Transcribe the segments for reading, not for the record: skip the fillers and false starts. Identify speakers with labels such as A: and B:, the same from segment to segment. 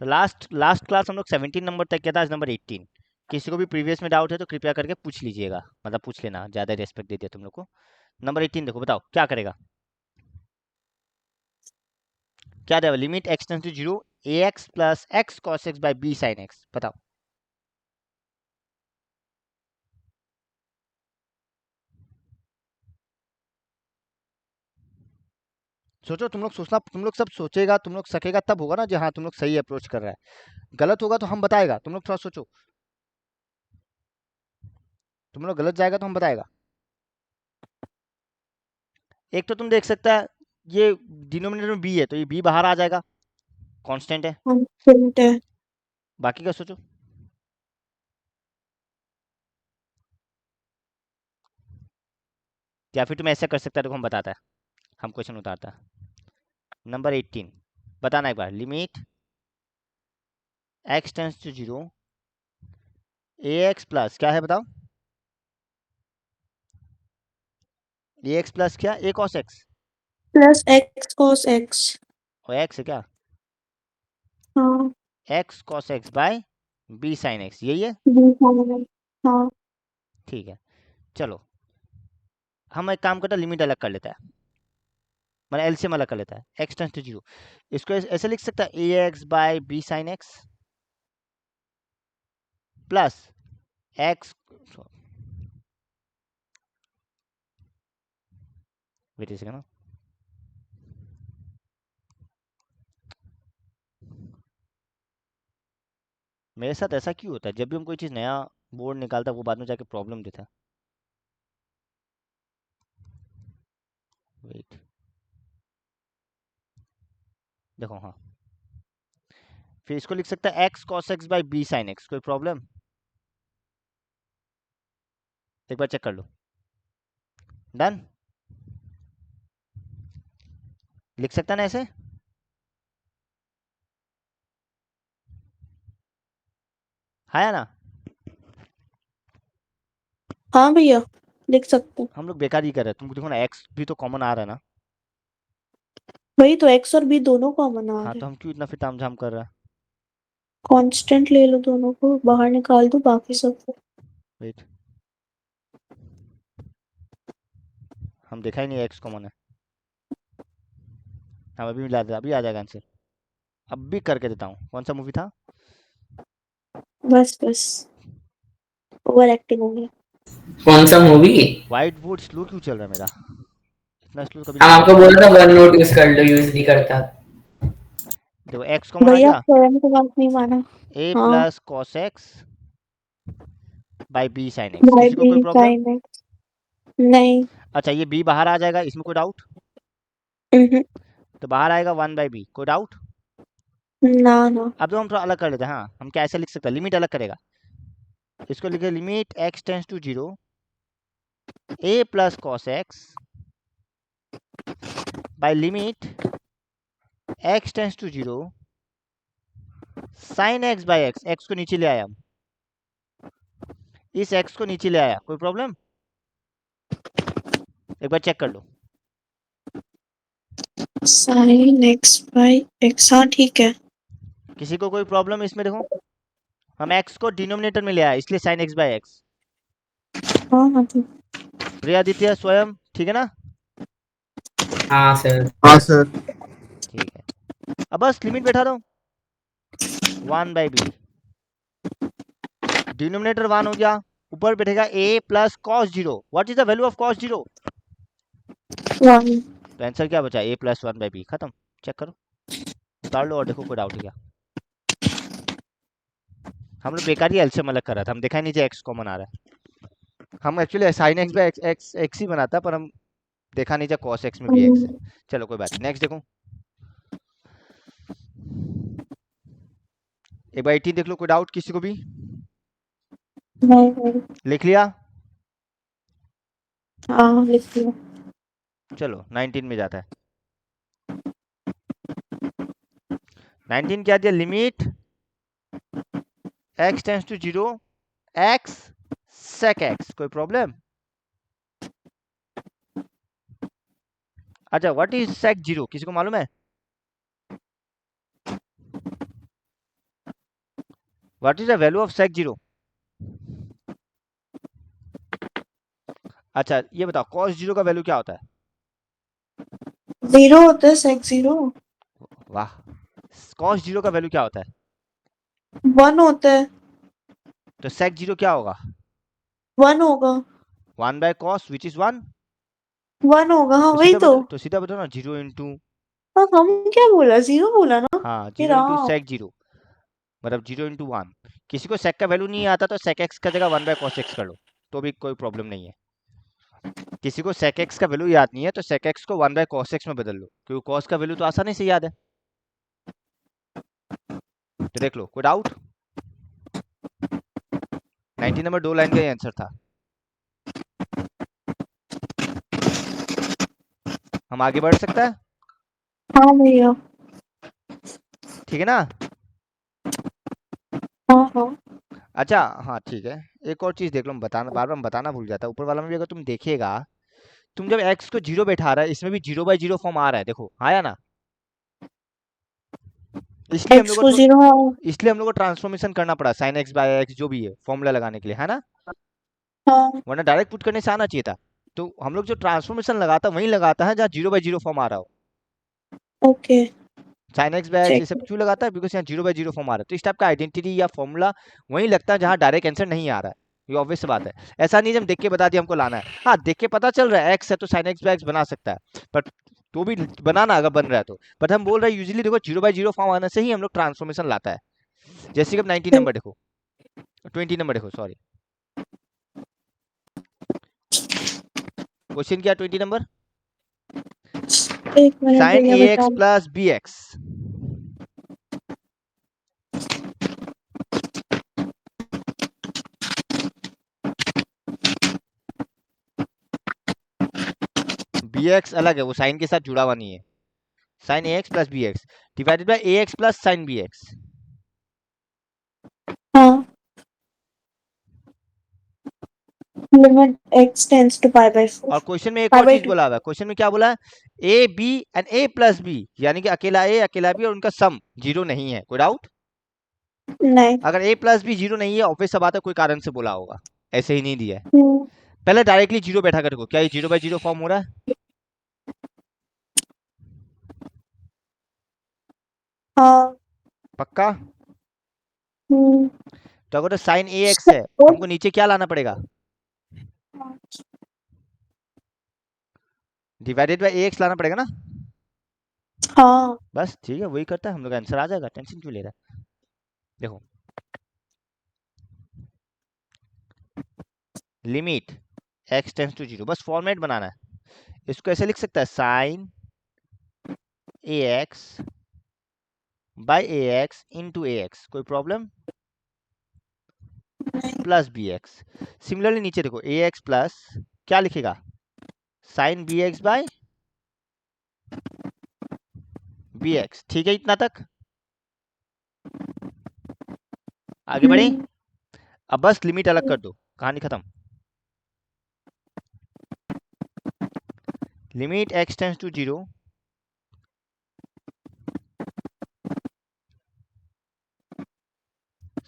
A: तो last last class हम लोग 17 नंबर तक किया था, आज नंबर 18। किसी को भी प्रीवियस में डाउट है तो कृपया करके पूछ लीजिएगा, मतलब पूछ लेना, ज़्यादा रेस्पेक्ट दे दिया तुम लोग को। नंबर 18 देखो, बताओ क्या करेगा, क्या देगा, limit x tends to zero a x plus x cos x by b sine x, बताओ। सोचो, तुम लोग सोचना, तुम लोग सब सोचेगा, तुम लोग सकेगा तब होगा ना, जहाँ तुम लोग सही अप्रोच कर रहा है। गलत होगा तो हम बताएगा, तुम लोग थोड़ा सोचो। तुम लोग गलत जाएगा तो हम बताएगा। एक तो तुम देख सकता है, ये डिनोमिनेटर में बी है तो ये बी बाहर आ जाएगा, कांस्टेंट है।
B: कांस्टेंट है।
A: बाकी का सोचो। या फिर तुम ऐसा कर सकता है, देखो हम बताता है, हम क्वेश्चन उतारता है। नंबर 18 बताना एक बार, limit x tends to zero a x plus क्या है बताओ, ए एक्स प्लस क्या, a cos x
B: plus x cos x.
A: और एक्स है क्या,
B: हाँ।
A: X cos x by b sine x, यही है।
B: हाँ।
A: ठीक है, चलो हम एक काम करते हैं, लिमिट अलग कर लेता है, मतलब एलसीएम अलग कर लेता है, एक्स टेंस टू जीरो। इसको ऐसे लिख सकता है, a x by b sine x plus x, wait a second, मेरे साथ ऐसा क्यों होता है, जब भी हम कोई चीज़ नया बोर्ड निकालता है वो बाद में जाके प्रॉब्लम देता है। वेट, देखो हाँ, फिर इसको लिख सकता है x cos x by b sine x, कोई प्रॉब्लम, एक बार चेक कर लो। डन, लिख सकता है ना ऐसे, हाँ या ना।
B: हाँ भैया, लिख सकते हैं।
A: हम लोग बेकार ही कर रहे हैं, तुमको देखो ना एक्स भी तो कॉमन आ रहा है ना।
B: वही तो, एक्स और बी दोनों कॉमन आ
A: हाँ
B: रहे
A: तो
B: हैं।
A: हम क्यों इतना फिर तामझाम कर रहे हैं।
B: कांस्टेंट ले लो, दोनों को बाहर निकाल दो, बाकी सब को।
A: वेट, हम देखा ही नहीं एक्स कॉमन है। हाँ अभी मिला दे, अभी आ जाएगा आंसर, अब भी करके देता हूँ। कौन सा मूवी था,
B: बस बस, ओवर एक्टिंग हो गया।
C: कौन सा मूवी?
A: वाइट बोर्ड स्लो क्यों चल रहा है मेरा, इतना स्लो कभी
C: हम
A: नहीं चला
C: आपको
A: था।
C: बोल रहे वन नोट यूज कर लो, यूज नहीं करता।
A: देखो एक्स कॉमन आ
B: भैया
A: गया,
B: स्वयं की बात नहीं माना।
A: ए
B: हाँ।
A: Plus cos x by b sine x,
B: by
A: किसी को
B: बी
A: कोई प्रॉब्लम।
B: Sine x. नहीं।
A: अच्छा ये बी बाहर आ जाएगा, इसमें कोई डाउट,
B: हम्म,
A: तो बाहर आएगा वन बाई बी, कोई डाउट।
B: ना ना।
A: अब तो हम थोड़ा अलग कर लेते हैं, हाँ हम क्या ऐसे लिख सकते हैं, लिमिट अलग करेगा, इसको लिखे limit x tends to zero a plus cos x by limit x tends to zero sine x by x, x को नीचे ले आया हम, इस एक्स को नीचे ले आया, कोई प्रॉब्लम, एक बार चेक कर लो।
B: साइन एक्स बाय एक्स, हाँ ठीक है।
A: किसी को कोई प्रॉब्लम इसमें, देखो हम एक्स को डिनोमिनेटर में ले आया इसलिए साइन एक्स बाय एक्स।
B: हाँ हाँ ठीक।
A: प्रियादित्य स्वयं ठीक है ना,
C: हाँ सर।
D: हाँ सर।
A: ठीक है। अब बस लिमिट बैठा दो, one by b, denominator one हो गया, ऊपर बैठेगा a plus cos zero, what is the value of cos zero,
B: one.
A: तो आंसर क्या बचा, ए प्लस वन बाई बी, खत्म। चेक करो, उतार लो और देखो कोई डाउट है क्या। हम लोग बेकार ही एलसीएम अलग कर रहा था, हम देखा ही नहीं जो एक्स कॉमन आ रहा है, हम actually sine x by x x ही बनाता, पर हम देखा नहीं जो कॉस एक्स में भी एक्स है। चलो कोई बात नहीं, नेक्स्ट देखो, एक बार 18 देख लो, कोई डाउट किसी को भी,
B: नहीं नहीं।
A: लिख लिया।
B: हाँ लिख लिया।
A: चलो 19 में जाता है, 19 क्या दिया, limit x tends to zero x sec x, कोई प्रॉब्लम। अच्छा व्हाट इज सेक जीरो, किसी को मालूम है, what is the value of sec zero? अच्छा ये बताओ कॉस जीरो का वैल्यू क्या होता है?
B: 0 होता है sec 0।
A: वाह, कॉस जीरो का वैल्यू क्या होता है?
B: 1 होता है।
A: तो सेक जीरो क्या होगा?
B: 1 होगा।
A: 1 बाय कॉस विच इज 1।
B: 1 होगा, हाँ
A: तो
B: वही
A: सीधा
B: तो।
A: बता, तो सीधा बताओ ना, जीरो इंटू,
B: हाँ हम क्या बोला, 0 बोला ना।
A: हाँ
B: ये
A: जीरो इंटू
B: रहा।
A: सेक जीरो, मतलब जीरो इंटू वन। किसी को सेक का वैल्यू नहीं आता तो सेक एक्स का जगह 1 बाय कॉस एक्स कर लो, तो भी कोई प्रॉब्लम नहीं है। किसी को सेक एक्स का वैल्यू याद नहीं है तो सेक एक्स को 1 बाय कॉस एक्स में बदल लो, क्योंकि कॉस का वैल्यू तो आसानी से याद है। तो देख लो, कोई डाउट? 90 नंबर 2 लाइन का ही आंसर था। हम आगे बढ़ सकता है?
B: हाँ भैया।
A: ठीक है ना?
B: हाँ हाँ।
A: अच्छा हाँ ठीक है। एक और चीज देख लो, मैं बताना बार बार बताना भूल जाता, ऊपर वाला में भी अगर तुम देखिएगा, तुम जब एक्स को जीरो बैठा रहा है, इसमें भी जीरो बाई जीरो फॉर्म आ रहा है, देखो आया ना? इसलिए हम
B: x
A: लोग को
B: को 0, हाँ।
A: इसलिए हम लोग को ट्रांसफॉर्मेशन करना पड़ा, साइन एक्स बाय एक्स जो भी है फॉर्मूला लगाने के लिए, है ना?
B: हाँ।
A: वरना डायरेक्ट पुट करने से आना चाहिए था। तो हम लोग जो ट्रांसफॉर्मेशन लगाता वहीं लगाता है जहाँ जीरो बाई जीरो फॉर्म आ रहा हो।
B: Okay.
A: Sine x by x ये
B: चेक।
A: सब क्यों लगाता है? बिकॉज यहाँ जीरो बाई जीरो फॉर्म आ रहा है, तो इस टाइप का आइडेंटिटी या फॉर्मूला वहीं लगता है जहाँ डायरेक्ट आंसर नहीं आ रहा है। ये ऑब्वियस सी बात है। ऐसा नहीं जब देख के बता दिया हमको लाना है, हाँ देख के पता चल रहा है एक्स है तो साइन एक्स बाय एक्स बना सकता है, बट तो भी बनाना अगर बन रहा है तो। बट हम बोल रहे हैं यूजुअली देखो जीरो बाई जीरो फॉर्म आने से ही हम लोग ट्रांसफॉर्मेशन लाता है। जैसे कि अब 19 नंबर देखो, 20 नंबर देखो, सॉरी, क्वेश्चन क्या 20 नंबर?
B: एक मिनट
A: साइन
B: भैया
A: ए एक्स
B: बता।
A: Plus b x, b x अलग है, वो साइन के साथ जुड़ा हुआ नहीं है। Sine a x plus b x divided by a x plus sine b x.
B: हाँ। Limit x tends to pi by 4।
A: और क्वेश्चन में एक
B: पाई
A: और
B: बाय
A: चीज
B: 2।
A: बोला हुआ है, क्वेश्चन में क्या बोला है? A b and a plus b, यानी कि अकेला ए अकेला बी और उनका सम जीरो नहीं है। कोई डाउट?
B: नहीं।
A: अगर ए प्लस बी जीरो नहीं है, ऑब्वियस सा बात है कोई कारण से बोला होगा, ऐसे ही नहीं दिया है।
B: हम्म,
A: पहले डायरेक्टली जीरो बैठा कर देखो, क्या ये जीरो बाई जीरो फॉर्म हो रहा है?
B: हाँ।
A: पक्का?
B: हम्म।
A: तो अगर साइन ए एक्स है तो हमको नीचे क्या लाना पड़ेगा? डिवाइडेड बाई ए एक्स लाना पड़ेगा ना?
B: हाँ।
A: बस ठीक है, वही करता है हम लोग, आंसर आ जाएगा, टेंशन क्यों ले रहा है? देखो, limit x tends to zero, बस फॉर्मेट बनाना है। इसको ऐसे लिख सकता है, sine a x by a x into a x, कोई problem? Plus b x. Similarly नीचे देखो, ए एक्स प्लस क्या लिखेगा? Sine b x by b x. ठीक है इतना तक? आगे बढ़े?
B: हम्म।
A: अब बस लिमिट अलग कर दो, कहानी खत्म। Limit x tends to zero,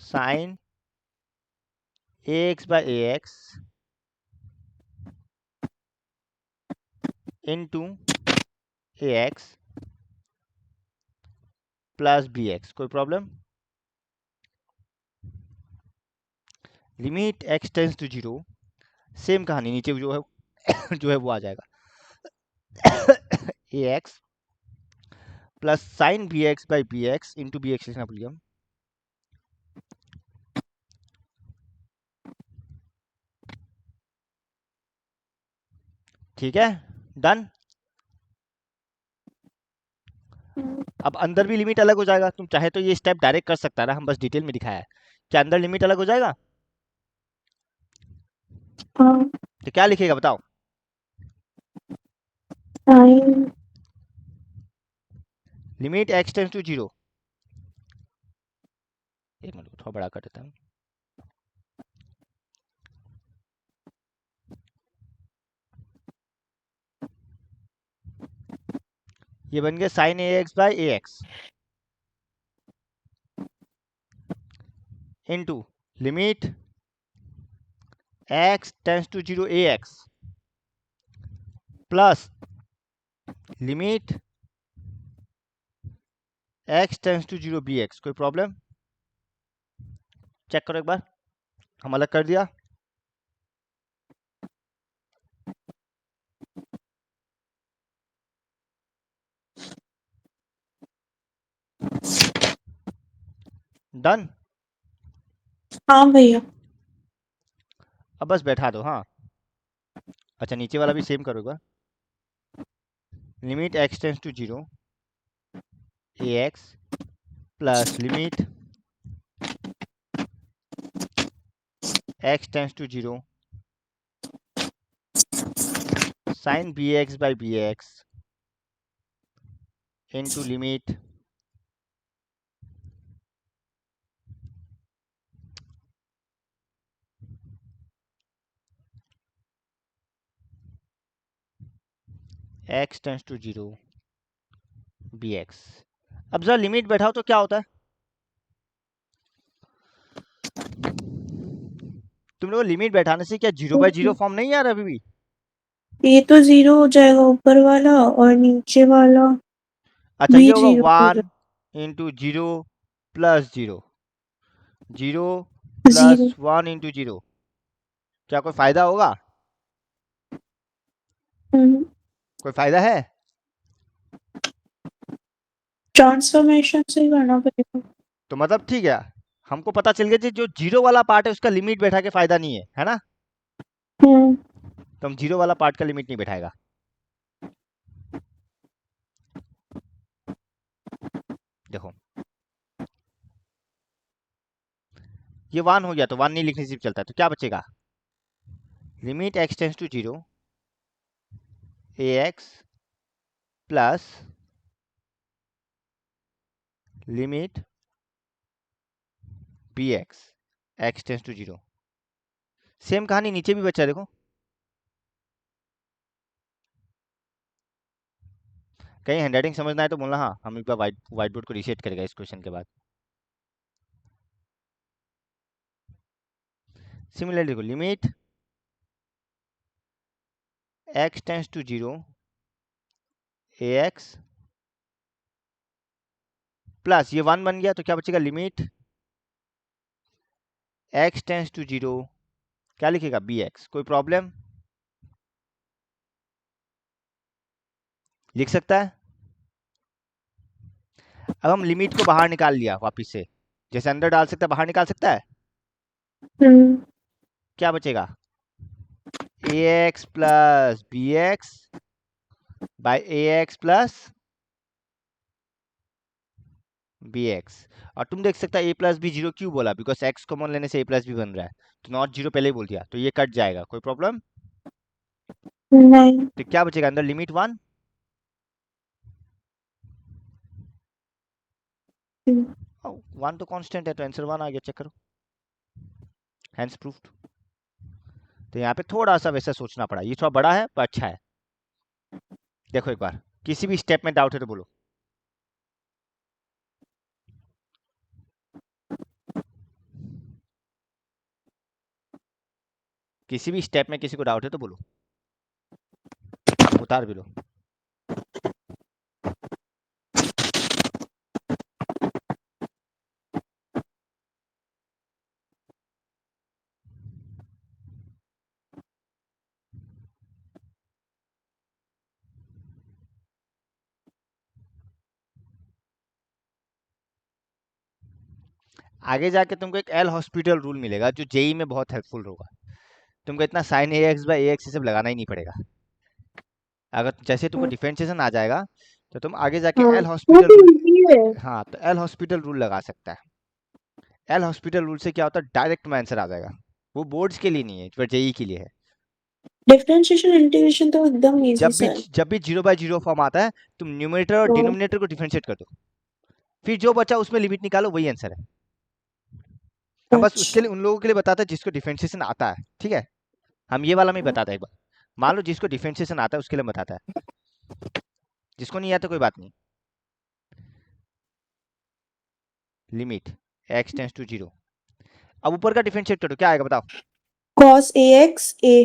A: sine a x by a x into a x plus b x, कोई problem? Limit x tends to zero, same कहानी नीचे जो है जो है वो आ जाएगा, a x plus sine b x by b x into b x लिखना भूल गया हम। ठीक है, डन। अब अंदर भी लिमिट अलग हो जाएगा, तुम चाहे तो ये स्टेप डायरेक्ट कर सकता है ना, हम बस डिटेल में दिखाया है। क्या अंदर लिमिट अलग हो जाएगा?
B: हाँ।
A: तो क्या लिखेगा बताओ?
B: Sine.
A: Limit x tends to zero, एक मिनट को थोड़ा बड़ा कर देता हूँ। ये बन गया sine a x by a x into limit x tends to 0 ax plus limit x tends to 0 bx। कोई प्रॉब्लम? चेक करो एक बार, हम अलग कर दिया। डन।
B: हाँ भैया।
A: अब बस बैठा दो। हाँ, अच्छा नीचे वाला भी सेम करो एक बार। Limit x tends to 0 ax plus limit x tends to 0 sin bx by bx into limit x tends to 0 bx। अब जरा लिमिट बैठाओ तो क्या होता है? तुम लोग लिमिट बैठाने से क्या 0/0 फॉर्म नहीं आ रहा अभी भी?
B: ये तो 0 हो जाएगा ऊपर वाला, और नीचे वाला
A: अच्छा,
B: भी
A: ये होगा
B: 0 हो
A: 1 इंटू 0 प्लस 0, 0
B: जाएगा।
A: प्लस
B: 0।
A: 1 इंटू 0। क्या कोई फायदा होगा? कोई फायदा है?
B: ट्रांसफॉर्मेशन से ही करना पड़ेगा।
A: तो मतलब ठीक है, हमको पता चल गया कि जो जीरो वाला पार्ट है उसका लिमिट बैठा के फायदा नहीं है ना?
B: हम्म।
A: तो हम जीरो वाला पार्ट का लिमिट नहीं बैठाएगा। देखो ये 1 हो गया, तो 1 नहीं लिखने से भी चलता है। तो क्या बचेगा? Limit x tends to 0 ax plus limit bx x tends to 0। Same कहानी नीचे भी बचा है, देखो। कहीं हैंडराइटिंग समझना है तो बोलना, हाँ हम एक बार व्हाइट बोर्ड को रीसेट करेगा इस क्वेश्चन के बाद। सिमिलरली देखो, limit x tends to 0 ax plus ये 1 बन गया, तो क्या बचेगा? लिमिट x टेंड्स टू 0, क्या लिखेगा? bx। कोई प्रॉब्लम? लिख सकता है। अब हम लिमिट को बाहर निकाल लिया वापिस से, जैसे अंदर डाल सकता है बाहर निकाल सकता है।
B: हम्म।
A: क्या बचेगा? ax plus bx by ax plus bx। और तुम देख सकता है a प्लस बी 0 क्यों बोला? बिकॉज x कॉमन लेने से a प्लस बी बन रहा है, तो नॉट 0 पहले ही बोल दिया, तो ये कट जाएगा। कोई प्रॉब्लम?
B: नहीं।
A: तो क्या बचेगा अंदर? लिमिट 1। 1 तो कांस्टेंट है, तो आंसर 1 आ गया। चेक करो, हैंस प्रूफ्ड। तो यहाँ पे थोड़ा सा वैसा सोचना पड़ा, ये थोड़ा बड़ा है पर अच्छा है। देखो एक बार, किसी भी स्टेप में डाउट है तो बोलो। किसी भी स्टेप में किसी को डाउट है तो बोलो, उतार भी लो। आगे जाके तुमको एक एल हॉस्पिटल रूल मिलेगा जो जेई में बहुत हेल्पफुल होगा। तुमको इतना sine a x by a x सब लगाना ही नहीं पड़ेगा। अगर जैसे तुमको डिफरेंशिएशन आ जाएगा तो तुम आगे जाके
B: हाँ,
A: एल
B: वो
A: हॉस्पिटल
B: तो
A: रूल,
B: इजी है।
A: हाँ तो एल हॉस्पिटल रूल लगा सकता है। एल हॉस्पिटल रूल से क्या होता है? डायरेक्ट में आंसर आ जाएगा। वो बोर्ड्स के लिए नहीं है, पर जेई के लिए है।
B: डिफरेंशिएशन इंटीग्रेशन तो एकदम इजी सा है।
A: जब भी 0/0 फॉर्म आता है, तुम न्यूमरेटर और
B: तो
A: डिनोमिनेटर को डिफरेंशिएट कर दो, फिर जो बचा उसमें लिमिट निकालो, वही आंसर है। हम बस उसके
B: अच्छा।
A: लिए उन लोगों के लिए बताते हैं जिसको डिफरेंशिएशन आता है, ठीक है? हम ये वाला में बताता है एक बार। मान लो जिसको डिफरेंशिएशन आता है उसके लिए बताता है, जिसको नहीं आता कोई बात नहीं। लिमिट x टेंड्स टू 0 अब ऊपर का डिफरेंशिएट करो, क्या आएगा बताओ?
B: cos ax a।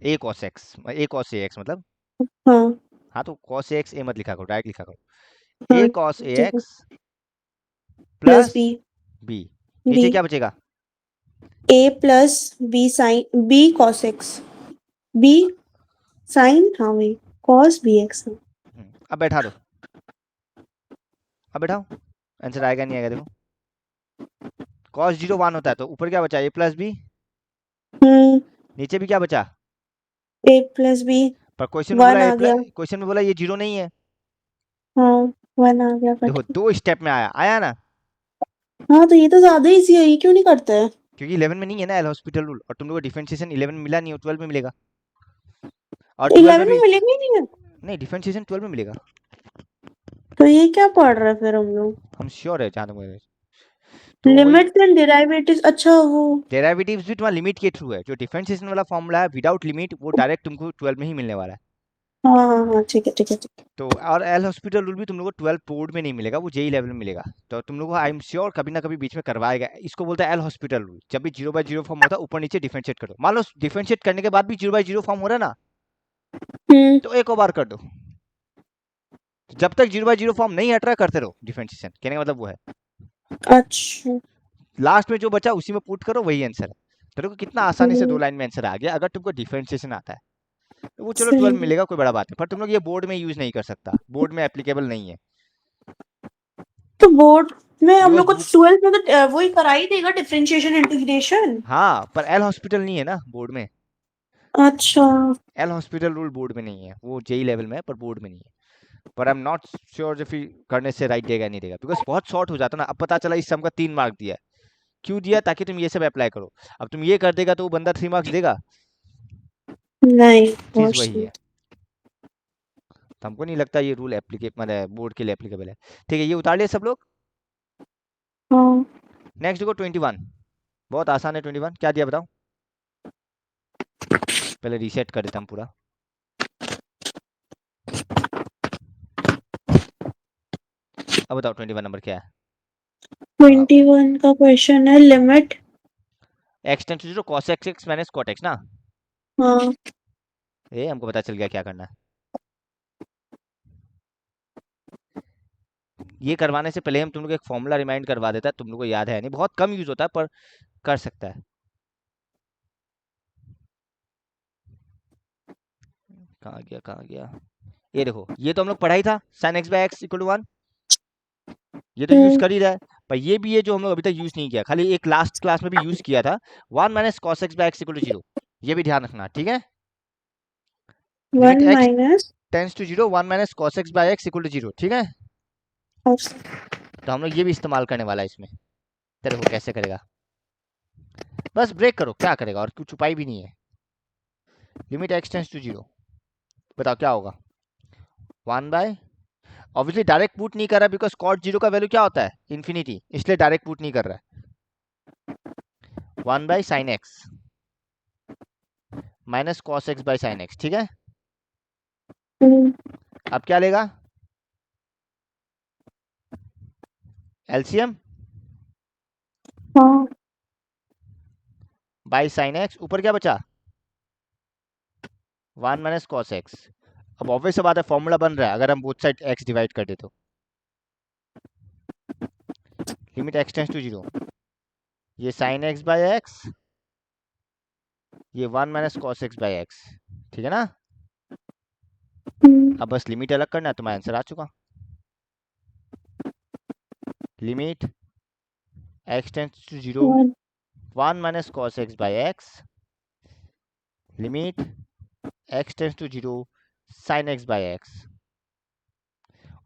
A: A cos x, A cos ax मतलब,
B: हाँ
A: हाँ तो cos ax a मत लिखा करो, डायरेक्ट लिखा करो
B: हाँ
A: ए cos
B: ठीक है।
A: ax
B: plus
A: plus
B: b.
A: b।
B: B.
A: नीचे क्या बचेगा?
B: a plus b sine b cos x। b sine, हाँ वही, cos bx।
A: अब बैठा दो, अब बैठाओ, आंसर आएगा नहीं आएगा देखो। cos 0 1 होता है तो ऊपर क्या बचा, a प्लस बी,
B: हम्म।
A: नीचे भी क्या बचा?
B: a plus b।
A: पर क्वेश्चन में बोला
B: वन
A: ए
B: आ
A: प्लस,
B: गया।
A: क्वेश्चन में बोला ये 0 नहीं है।
B: हाँ, वन आ गया कट
A: देखो
B: के।
A: 2 स्टेप में आया, आया ना,
B: हाँ तो ये तो ज्यादा इजी है, ये क्यों नहीं करते हैं?
A: क्योंकि 11 में नहीं है ना एल हॉस्पिटल रूल, और तुम लोग को डिफरेंशिएशन 11 में मिला नहीं, वो 12 में मिलेगा, और 12 में
B: 11 में
A: भी
B: मिलेगा ही नहीं है।
A: नहीं, डिफरेंशिएशन 12 में मिलेगा।
B: तो ये क्या पढ़ रहे हैं फिर हम लोग?
A: हम श्योर है जहाँ तक मुझे, तो वही
B: लिमिट्स एंड डेरिवेटिव्स, अच्छा वो।
A: डेरिवेटिव्स भी तुम्हारा लिमिट के थ्रू है, जो डिफरेंशिएशन वाला फॉर्मूला है विदाउट लिमिट वो डायरेक्ट तुमको 12 में ही मिलने वाला है।
B: हाँ हाँ हाँ, ठीक है ठीक है ठीक है।
A: तो और एल हॉस्पिटल रूल भी तुम लोग को 12 बोर्ड में नहीं मिलेगा, वो जेई लेवल में मिलेगा। तो तुम लोग को आई एम श्योर कभी ना कभी बीच में करवाएगा, इसको बोलता है एल हॉस्पिटल रूल। जब भी 0/0 फॉर्म होता है ऊपर नीचे डिफरेंशिएट करो, मान लो डिफरेंशिएट करने के बाद भी 0/0 फॉर्म हो रहा है ना,
B: हम्म।
A: तो एक और बार कर दो, जब तक 0/0 फॉर्म नहीं हट रहा करते रहो डिफरेंशिएशन, कहने का मतलब वो है।
B: अच्छा।
A: लास्ट में जो बचा उसी में पुट करो, वही आंसर है। तो देखो कितना आसानी से 2 लाइन में आंसर आ गया, अगर तुमको डिफरेंशिएशन आता है तो वो चलो 12
B: सही
A: में
B: है।
A: मिलेगा, कोई बड़ा बात है, पर तुम लोग ये बोर्ड में यूज नहीं कर सकता, बोर्ड में एप्लीकेबल नहीं है,
B: तो बोर्ड में हम
A: बिकॉज
B: लोग को
A: बुक,
B: 12 में तो वही करा ही देगा, डिफरेंशिएशन इंटीग्रेशन।
A: हाँ पर एल हॉस्पिटल नहीं है ना बोर्ड में,
B: अच्छा।
A: एल हॉस्पिटल रूल बोर्ड में नहीं है, वो जेई लेवल में है पर बोर्ड में नहीं है। पर आई एम नॉट श्योर जो फिर करने से राइट देगा नहीं देगा, बिकॉज बहुत शॉर्ट हो जाता ना। अब पता चला इस सम का 3 मार्क दिया है, क्यों दिया? ताकि तुम ये सब अप्लाई करो। अब तुम ये कर देगा तो वो बंदा 3 मार्क्स देगा,
B: नहीं,
A: चीज
B: बहुत
A: वही
B: सही।
A: है। तो हमको नहीं लगता ये रूल एप्लीकेबल मतलब बोर्ड के लिए एप्लीकेबल है। ठीक है, ये उतार लिया सब लोग।
B: हाँ।
A: नेक्स्ट देखो 21, बहुत आसान है 21, क्या दिया बताओ? पहले रीसेट कर देता हूँ पूरा। अब बताओ 21 नंबर क्या है?
B: 21 का क्वेश्चन है limit.
A: X tends to zero cos x x minus cot x ना,
B: हाँ।
A: ये हमको पता चल गया क्या करना है। ये करवाने से पहले हम तुम लोग एक फॉर्मूला रिमाइंड करवा देता है, तुम लोग को याद है नहीं, बहुत कम यूज होता है पर कर सकता है। कहाँ गया कहाँ गया, ये देखो ये तो हम लोग पढ़ा ही था, sine x by x equal to 1, ये तो यूज
B: हम्म।
A: कर ही रहा है। पर ये भी है जो हम लोग अभी तक यूज नहीं किया, खाली एक लास्ट क्लास में भी यूज किया था, 1 minus cos x by x equal to 0, ये भी ध्यान रखना ठीक है। Limit
B: 1
A: x
B: minus.
A: Tends to 0 1 minus cos x by x equal to 0, ठीक है। तो हम लोग ये भी इस्तेमाल करने वाला है इसमें, तो देखो कैसे करेगा, बस ब्रेक करो, क्या करेगा, और कुछ उपाय भी नहीं है। लिमिट एक्स टेंस टू 0, बताओ क्या होगा? 1 बाय, ऑब्वियसली डायरेक्ट पुट नहीं कर रहा बिकॉज कॉट 0 का वैल्यू क्या होता है, इन्फिनिटी, इसलिए डायरेक्ट पुट नहीं कर रहा है। 1 by sine x minus cos x by sine x, ठीक है।
B: हम्म।
A: अब क्या लेगा? एलसीएम
B: हाँ।
A: बाय साइन एक्स, ऊपर क्या बचा? 1 माइनस कॉस एक्स। अब ऑब्वियस सी बात है फॉर्मूला बन रहा है, अगर हम बोथ साइड एक्स डिवाइड कर दे तो लिमिट एक्स टेंस टू 0, ये साइन एक्स बाय एक्स, ये 1 minus cos x by x, ठीक है ना।
B: हम्म।
A: अब बस लिमिट अलग करना है, तुम्हारा आंसर आ चुका। Limit x tends to 0
B: one.
A: 1 minus cos x by x, limit x tends to 0 sine x by x.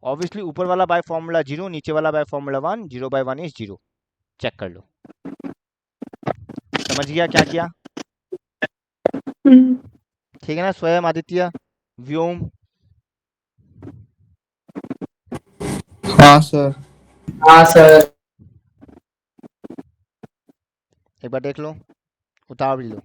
A: Obviously ऊपर वाला बाय फॉर्मूला 0, नीचे वाला by formula 1, 0 by 1 is 0, check कर लो। समझ गया क्या किया?
B: हम्म।
A: ठीक है ना स्वयं, आदित्य, व्योम,
D: हाँ सर।
C: हाँ सर।
A: एक बार देख लो, उतार भी लो।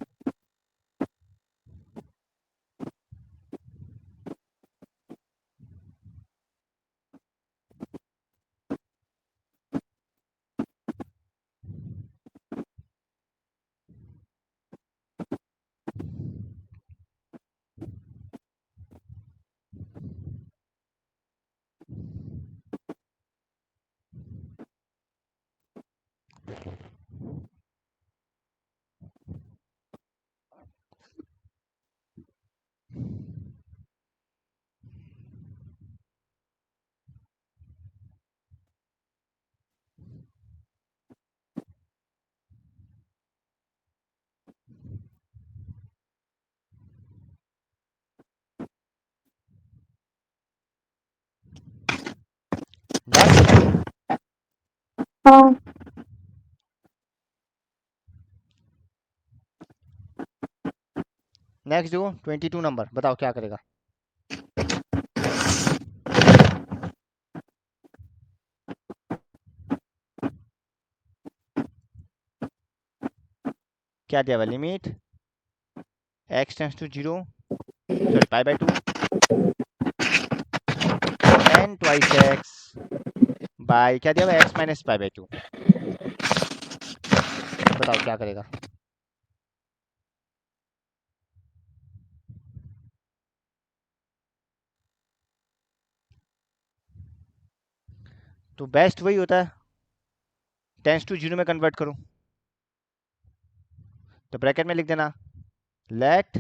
A: डन।
B: हाँ।
A: नेक्स्ट जो 22 नंबर, बताओ क्या करेगा। क्या दिया हुआ, limit x tends to 0, sorry pi by 2, n twice x by क्या दिया हुआ, x माइनस पाई बाय 2। बताओ क्या करेगा। तो बेस्ट वही होता है, टेंस टू 0 में कन्वर्ट करो। तो ब्रैकेट में लिख देना let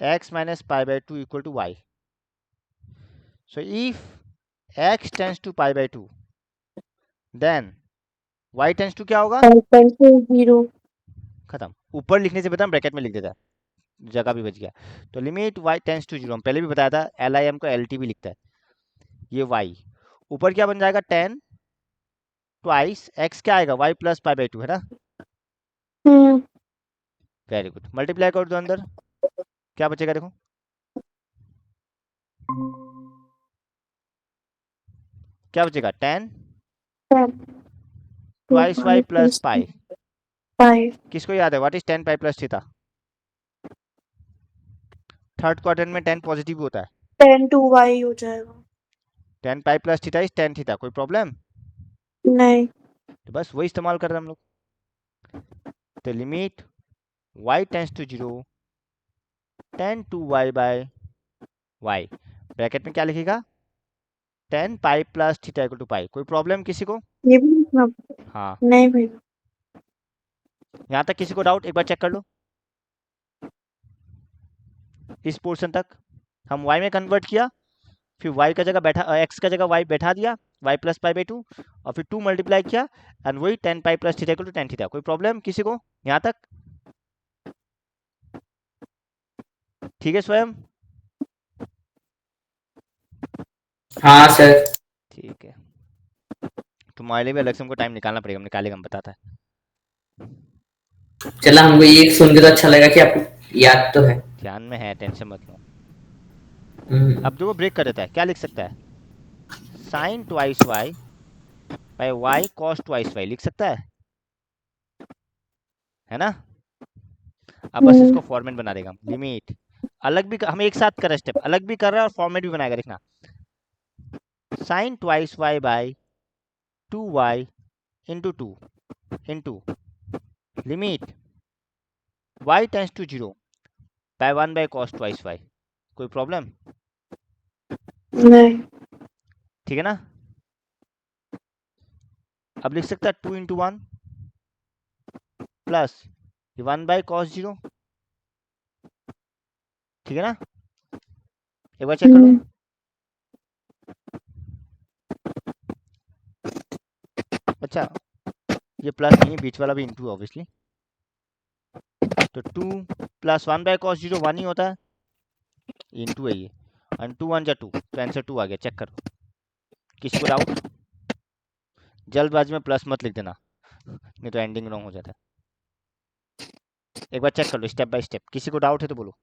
A: x minus pi by 2 equal to y। So if x tends to pi by 2, then y tends to क्या होगा,
B: 0।
A: खत्म। ऊपर लिखने से बता, ब्रैकेट में लिख देता, जगह भी बच गया। तो लिमिट y टेंस टू 0, हम पहले भी बताया था LIM को LT भी लिखता है, ये y ऊपर क्या बन जाएगा, 10 ट्वाइस x क्या आएगा, y प्लस पाई बाय 2 है ना।
B: हम्म।
A: वेरी गुड, मल्टीप्लाई कर दो अंदर, क्या बचेगा देखो, क्या बचेगा 10 ट्वाइस y प्लस पाई।
B: पाई।
A: किसको याद है what is 10 pi plus theta. Third quadrant में 10 पॉजिटिव होता है।
B: 10 2y हो जाएगा।
A: 10 pi plus theta is 10 theta, कोई प्रॉब्लम।
B: नहीं।
A: तो बस वही इस्तेमाल कर रहे हैं हम लोग। तो limit y tends to 0, 10 2y by y, bracket में क्या लिखेगा 10 pi plus theta equal to pi. कोई प्रॉब्लम किसी को।
B: ये भी लिखना?
A: हाँ,
B: नहीं भैया।
A: यहाँ तक किसी को डाउट, एक बार चेक कर लो। इस पोर्शन तक हम y में कन्वर्ट किया, फिर y का जगह बैठा, x का जगह y बैठा दिया, y प्लस पाई बाई 2, और फिर 2 मल्टीप्लाई किया, एंड वही 10 pi plus theta equal to 10 theta. कोई प्रॉब्लम किसी को यहाँ तक, ठीक है स्वयं।
C: हाँ सर।
A: ठीक है, तुम्हारे लिए भी अलग से हमको टाइम निकालना पड़ेगा, हम निकालेगा, हम बताता है।
C: चला, हमको ये सुन के तो अच्छा लगा कि आपको याद तो है।
A: ध्यान में है, टेंशन मत लो।
C: हम्म।
A: अब जो वो ब्रेक कर देता है, क्या लिख सकता है, sine twice y by y cos twice y लिख सकता है ना। अब बस इसको फॉर्मेट बना देगा, लिमिट अलग भी हम एक साथ कर रहे स्टेप, अलग भी कर रहा है और फॉर्मेट भी बनाएगा, देखना sine twice y by 2y into 2 into limit y tends to 0 by 1 by cos twice y। कोई प्रॉब्लम,
B: नहीं।
A: ठीक है ना। अब लिख सकता है 2 इंटू 1 प्लस 1 बाय कॉस 0, ठीक है ना। एक बार चेक कर लो, अच्छा ये प्लस नहीं है, बीच वाला भी इंटू ऑब्वियसली। तो 2 प्लस 1 बाय कॉस 0 1 ही होता है, इंटू है ये, और 2 1 जा 2, तो आंसर 2 आ गया। चेक करो, किसी को डाउट, जल्दबाजी में प्लस मत लिख देना, नहीं तो एंडिंग रॉन्ग हो जाता है। एक बार चेक कर लो स्टेप बाय स्टेप, किसी को डाउट है तो बोलो।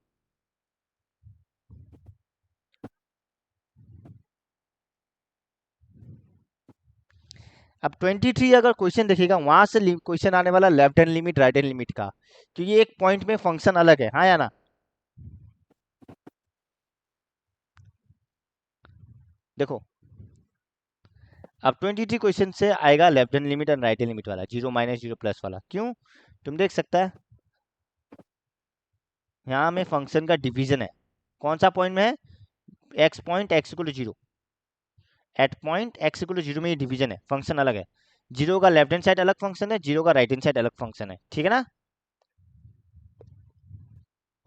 A: अब 23 अगर क्वेश्चन देखिएगा, वहां से क्वेश्चन आने वाला left hand limit right hand limit का, क्योंकि एक पॉइंट में फंक्शन अलग है, हाँ या ना। देखो अब 23 क्वेश्चन से आएगा लेफ्ट हैंड लिमिट और राइट हैंड लिमिट वाला, 0 माइनस 0 प्लस वाला। क्यों, तुम देख सकता है यहाँ में फंक्शन का डिवीजन है, कौन सा पॉइंट में है, x point x equal to 0, at point x equal to 0 में ये डिवीजन है, फंक्शन अलग है। जीरो का लेफ्ट हैंड साइड अलग फंक्शन है, जीरो का राइट हैंड साइड अलग फंक्शन है, ठीक है ना?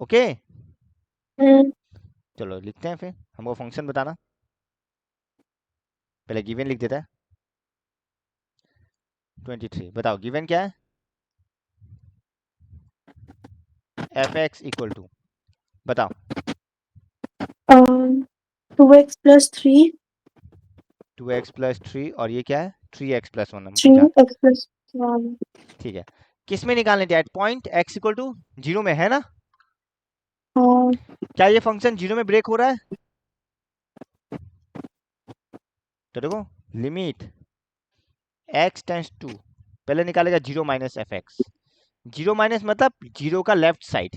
A: ओके, चलो लिखते हैं फिर, हमको फंक्शन बताना। पहले गिवन लिख देता है 23। बताओ गिवन क्या है? एफ एक्स इक्वल टू, बताओ।
B: 2x plus 3,
A: 2x प्लस 3 और ये क्या है? 3x+1 हम पूछा।
B: 3x plus 1.
A: ठीक है, किस में निकालने दिया? At point x equal to 0 में, है ना?
B: हाँ.
A: क्या ये फंक्शन 0 में ब्रेक हो रहा है? तो देखो, लिमिट x टेंस टू, पहले निकालेगा 0 माइनस एफ एक्स। 0 माइनस मतलब 0 का left side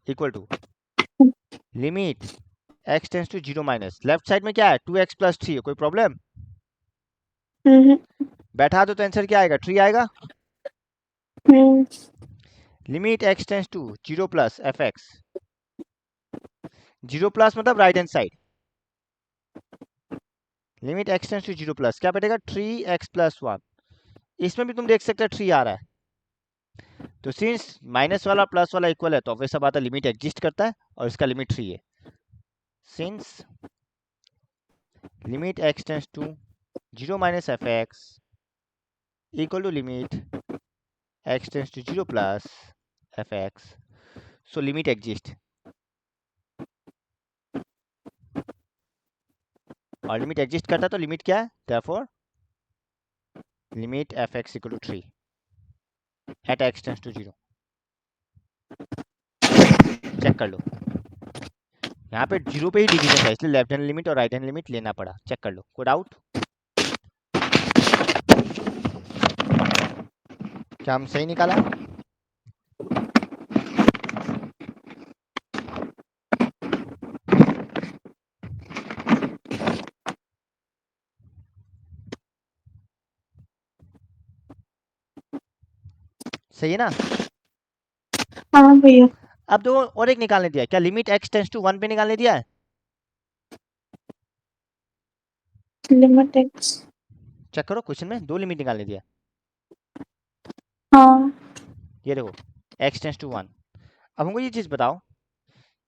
A: equal to limit x tends to 0 minus left side में क्या है? 2x प्लस 3 है, कोई प्रॉब्लम? बैठा दो तो आंसर क्या आएगा? 3 आएगा। Limit x tends to 0 plus f x, 0 plus मतलब right hand side, limit x tends to 0 plus क्या बैठेगा? 3x+1। इसमें भी तुम देख सकते हो 3 आ रहा है, तो सिंस माइनस वाला प्लस वाला इक्वल है तो ऑब्वियस सा बात है लिमिट एग्जिस्ट करता है और इसका लिमिट 3 है। Since limit x tends to 0 minus f x equal to limit x tends to 0 plus f x, so limit exist, और लिमिट एग्जिस्ट करता है तो लिमिट क्या है? Therefore limit f x equal to 3 at x tends to 0। Check कर लो, यहाँ पे 0 पे ही डिवीजन था इसलिए लेफ्ट हैंड लिमिट और राइट हैंड लिमिट लेना पड़ा। चेक कर लो, कोई डाउट? क्या हम सही निकाला? सही है ना?
B: हाँ भैया.
A: अब दो और एक निकालने दिया है। क्या लिमिट x टेंस टू 1 पे निकालने दिया है?
B: Limit x.
A: चेक करो, क्वेश्चन में दो लिमिट निकालने दिया है।
B: हाँ.
A: ये देखो x टेंस टू 1। अब हमको ये चीज बताओ,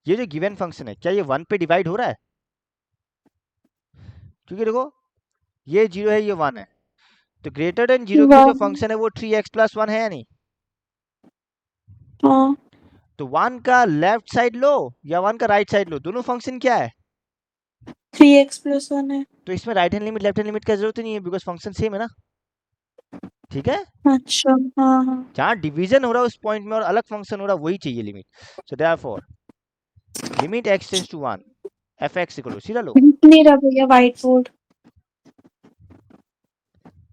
A: ये जो गिवन फंक्शन है क्या ये 1 पे डिवाइड हो रहा है? क्योंकि देखो ये 0 है, ये 1 है, तो ग्रेटर देन 0 के लिए जो
B: वाह.
A: फंक्शन है वो 3x+1 है या नहीं?
B: हाँ.
A: तो 1 का लेफ्ट साइड लो या 1 का राइट साइड लो, दोनों फंक्शन क्या है?
B: 3x plus 1 है.
A: तो इसमें right hand limit left hand limit का जरूरत ही नहीं है बिकॉज फंक्शन सेम है ना, ठीक है?
B: अच्छा. हाँ हाँ.
A: जहाँ डिवीजन हो रहा है उस पॉइंट में और अलग फंक्शन हो रहा है वही चाहिए limit. So therefore limit x tends to 1 f x equal to, सीधा लो,
B: दिख नहीं रहा भैया whiteboard.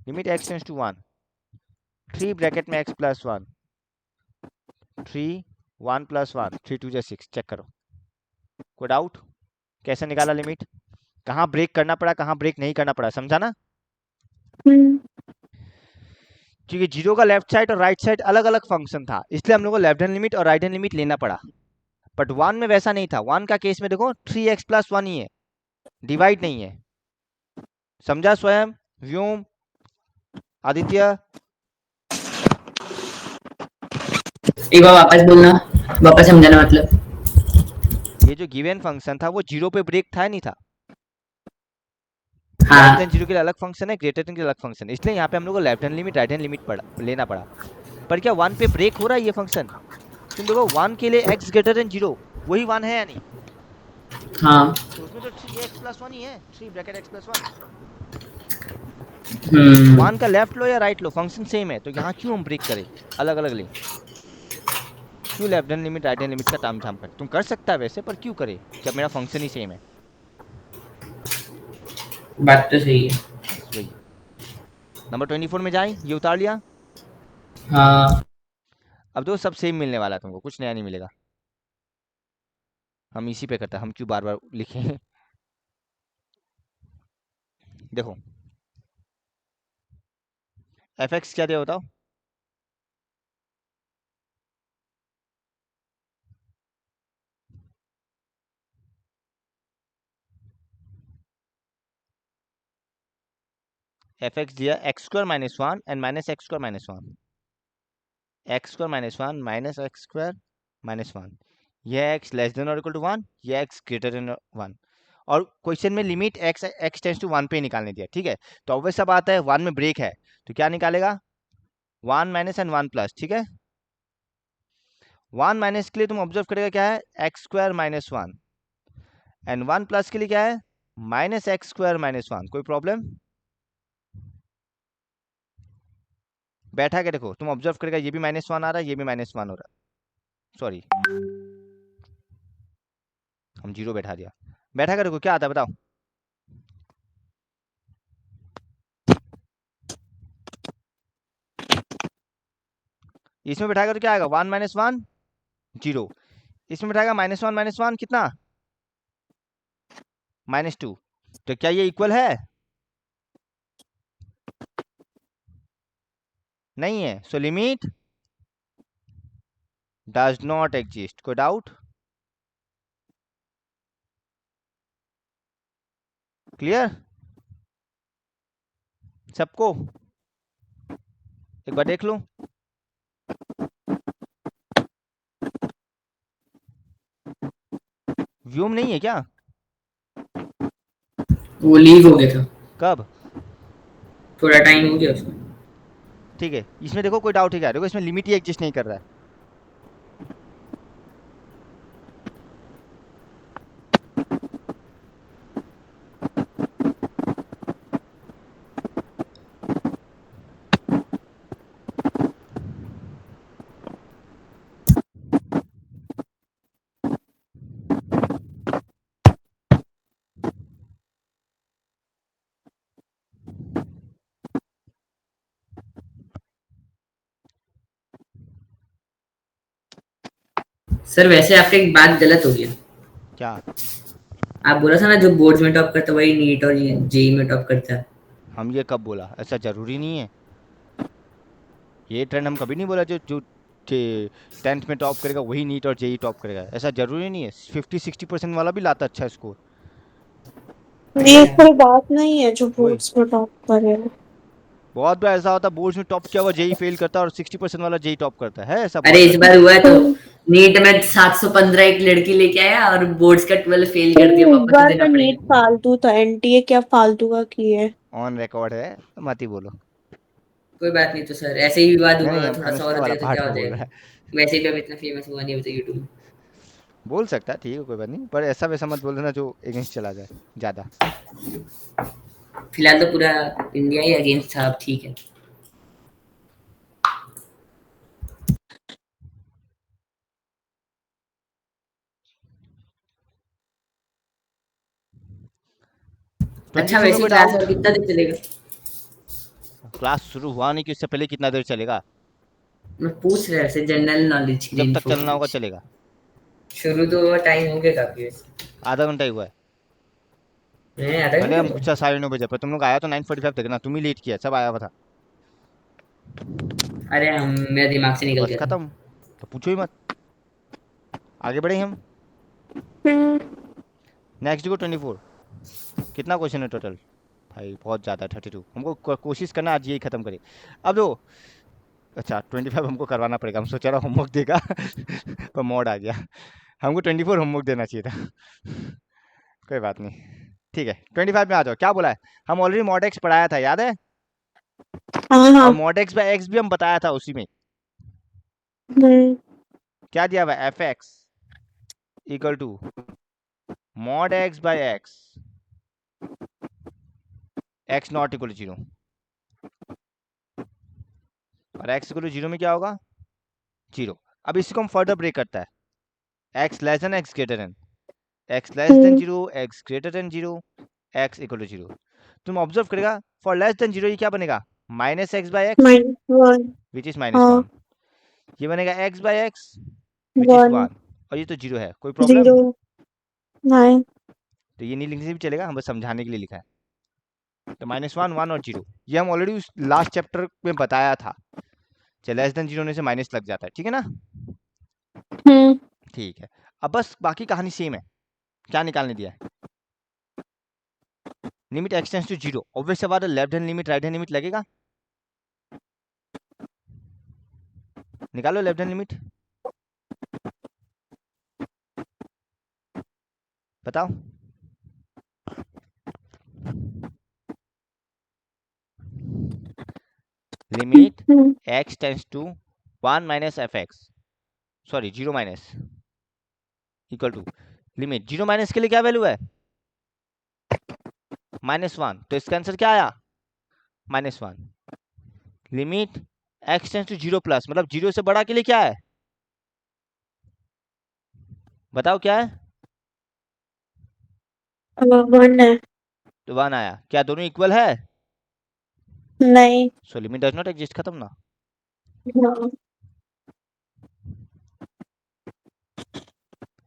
A: Limit x tends to 1 3 bracket में x प्लस 1 3 1 प्लस 1 3 2 6। चेक करो, कोई डाउट? कैसे निकाला लिमिट? कहाँ ब्रेक करना पड़ा, कहाँ ब्रेक नहीं करना पड़ा, समझा ना? क्योंकि 0 का लेफ्ट साइड और राइट साइड अलग अलग फंक्शन था इसलिए हम लोग को लेफ्ट हैंड लिमिट और राइट हैंड लिमिट लेना पड़ा। बट 1 में वैसा नहीं था, 1 का केस में देखो 3x+1 ही है, डिवाइड नहीं है। समझा स्वयं, व्योम, आदित्य?
C: एक बार वापस बोलना, वापस समझाना मतलब।
A: ये जो गिवन फंक्शन था वो 0 पे ब्रेक था नहीं था?
C: हाँ
A: लेस देन 0 के लिए अलग फंक्शन है, ग्रेटर देन के लिए अलग फंक्शन है, इसलिए यहाँ पे हम लोग को left hand limit right hand limit लेना पड़ा। पर क्या 1 पे ब्रेक हो रहा है ये फंक्शन? तुम देखो 1 के लिए x ग्रेटर देन 0 वही 1 है या नहीं?
C: हाँ।
A: तो उसमें तो 3x+1 ही है, 3 ब्रैकेट x+1। 1 का लेफ्ट लो या राइट लो फंक्शन सेम है, तो यहाँ क्यों हम ब्रेक करें, अलग अलग लें? क्यों left hand limit right hand limit का टाइम झाम कर? तुम कर सकता है वैसे, पर क्यों करे जब मेरा फंक्शन ही सेम है?
C: बात तो सही है।
A: बस वही। नंबर 24 में जाए, ये उतार लिया।
C: हाँ।
A: अब दो सब सेम मिलने वाला है तुमको, कुछ नया नहीं मिलेगा। हम इसी पे करते हैं, हम क्यों बार बार लिखें। देखो एफ एक्स क्या दिया बताओ? एफ एक्स दिया x square minus one and minus x square minus one, x square minus one minus x square minus one, यह एक्स लेस देन और इक्वल टू वन, यह एक्स ग्रेटर देन वन। और question में limit x x tends to one पे निकालने दिया, ठीक है। तो ऑब्वियस सा बात है वन में ब्रेक है, तो क्या निकालेगा, one minus and one plus, ठीक है। वन माइनस के लिए तुम ऑब्जर्व करेगा क्या है, x square minus one, and one plus के लिए क्या है, minus x square minus one. कोई प्रॉब्लम, बैठा के देखो, तुम ऑब्जर्व करेगा ये भी माइनस वन आ रहा है, ये भी माइनस वन हो रहा है, सॉरी हम जीरो बैठा दिया। बैठा के देखो क्या आता है बताओ, इसमें बैठाएगा तो क्या आएगा, वन माइनस वन जीरो, इसमें बैठाएगा माइनस वन कितना, माइनस टू। तो क्या ये इक्वल है, नहीं है, सो लिमिट डज नॉट एग्जिस्ट। कोई डाउट, क्लियर सबको, एक बार देख लो। व्यूम नहीं है क्या,
C: वो लीव हो गया था,
A: कब,
C: थोड़ा टाइम हो गया उसमें।
A: ठीक है। इसमें देखो कोई डाउट है क्या, देखो इसमें लिमिट ही एग्जिस्ट नहीं कर रहा है।
C: सर वैसे आपका एक बात गलत हो गया,
A: क्या,
C: आप बोला था ना जो बोर्ड्स में टॉप करता है वही नीट और जेई में टॉप करता है।
A: हम ये कब बोला, ऐसा जरूरी नहीं है, ये ट्रेंड हम कभी नहीं बोला जो जो टेंथ में टॉप करेगा वही नीट और जेई टॉप करेगा, ऐसा जरूरी नहीं है। 50-60% वाला भी लाता अच्छा स्कोर,
B: ये कोई बात नहीं है जो
A: वही
B: बोर्ड्स में टॉप करे।
A: बहुत बार ऐसा होता है बोर्ड्स में टॉप किया हुआ जेई फेल करता है और 60% वाला जेई टॉप करता है ऐसा
C: अरे
A: बहुत
C: इस
A: बार।
C: बार हुआ है तो नीट में 715 एक लड़की लेके आया और बोर्ड्स का 12 फेल कर दिया,
B: इस
C: वापस से
B: बार
C: देना
B: का नीट
C: पड़ेगा।
B: फालतू था, एनटीए क्या फालतू का किए।
A: ऑन रिकॉर्ड है, मत ही बोलो।
C: कोई बात नहीं, तो सर ऐसे ही विवाद
A: नहीं
C: हुआ,
A: नहीं, हम
C: थोड़ा सा और
A: अनुष्का
C: हो
A: वाला
C: जाएगा तो
A: पार्ट
C: क्या हो
A: में बोल
C: जाएगा।
A: रहा है,
C: वैसे भी अब इतना फेमस हुआ नहीं होता यूट्यूब में।
A: बोल सकता है, ठीक है कोई बात नहीं, पर ऐसा वैसा मत बोल देना जो अगेंस्ट चला जाए ज्यादा।
C: फिलहाल तो पूरा इंडिया ही अगेंस्ट था, अब ठीक है। अच्छा
A: 24 में
C: वैसे
A: कोई
C: क्लास
A: डाउट,
C: और कितना देर चलेगा?
A: क्लास शुरू हुआ नहीं कि उससे पहले कितना देर चलेगा,
C: मैं पूछ रहा ऐसे जनरल नॉलेज के लिए,
A: जब तक
C: इन्फो के
A: चलना होगा
C: लिए।
A: चलेगा।
C: शुरू तो टाइम हो गया काफी वैसे।
A: आधा घंटा ही हुआ है,
C: आधा
A: भले
C: घंटा
A: हम
C: हुआ?
A: कुछ 9:30 बजे, पर तुम लोग आया तो 9:45 तक ना, तुम ही लेट किया, सब आया हुआ था,
C: अरे हम मेरे दिमाग से निकल
A: बस
C: गया था।
A: खत्म, तो पूछो ही मत, आगे बढ़े हम।
B: हम्म
A: नेक्स्ट को 24, कितना क्वेश्चन है टोटल, भाई बहुत ज़्यादा है 32, हमको कोशिश करना आज यही खत्म करे। अब दो, अच्छा 25 हमको करवाना पड़ेगा, हम सोचा रहा होमवर्क देगा पर मोड आ गया, हमको 24 होमवर्क देना चाहिए था कोई बात नहीं, ठीक है 25 में आ जाओ। क्या बोला है, हम ऑलरेडी मॉड एक्स पढ़ाया था याद है,
B: हाँ हाँ
A: और मॉड एक्स बाय एक्स भी हम बताया था उसी में,
B: हम्म
A: क्या दिया हुआ f x equal to mod x by x, x not equal to zero, और एक्स इक्वल टू जीरो में क्या होगा, जीरो। अब इसको हम फर्दर ब्रेक करता है, x less than x greater than, x less than
B: hmm
A: zero, x greater than zero, x equal to zero. तुम ऑब्जर्व करेगा फॉर लेस देन जीरो ये क्या बनेगा, minus x by x
B: -1
A: which is minus
B: हाँ
A: one, ये बनेगा x by x which is
B: 1
A: one, और ये तो जीरो है। कोई प्रॉब्लम,
B: 0 9
A: तो ये नहीं लिखने से भी चलेगा, हम बस समझाने के लिए लिखा है। तो -1 1 और जीरो, ये हम ऑलरेडी उस लास्ट चैप्टर में बताया था, चल लेस देन जीरो होने से माइनस लग जाता है, ठीक है ना,
B: हम्म
A: ठीक है। अब बस बाकी कहानी सेम है, क्या निकालने दिया है, limit x tends to zero, obvious बात है left hand limit right hand limit लगेगा, निकालो लेफ्ट हैंड लिमिट, बताओ। Limit x tends to 1 minus f x, sorry 0 minus, equal to limit 0 minus के लिए क्या वैल्यू है -1, तो इसका आंसर क्या आया -1। Limit x tends to 0 plus, मतलब 0 से बड़ा के लिए क्या है, बताओ क्या है,
B: 1 है।
A: तो 1 आया, क्या दोनों इक्वल है,
B: नहीं।
A: So limit does not exist, खत्म ना।
B: हाँ।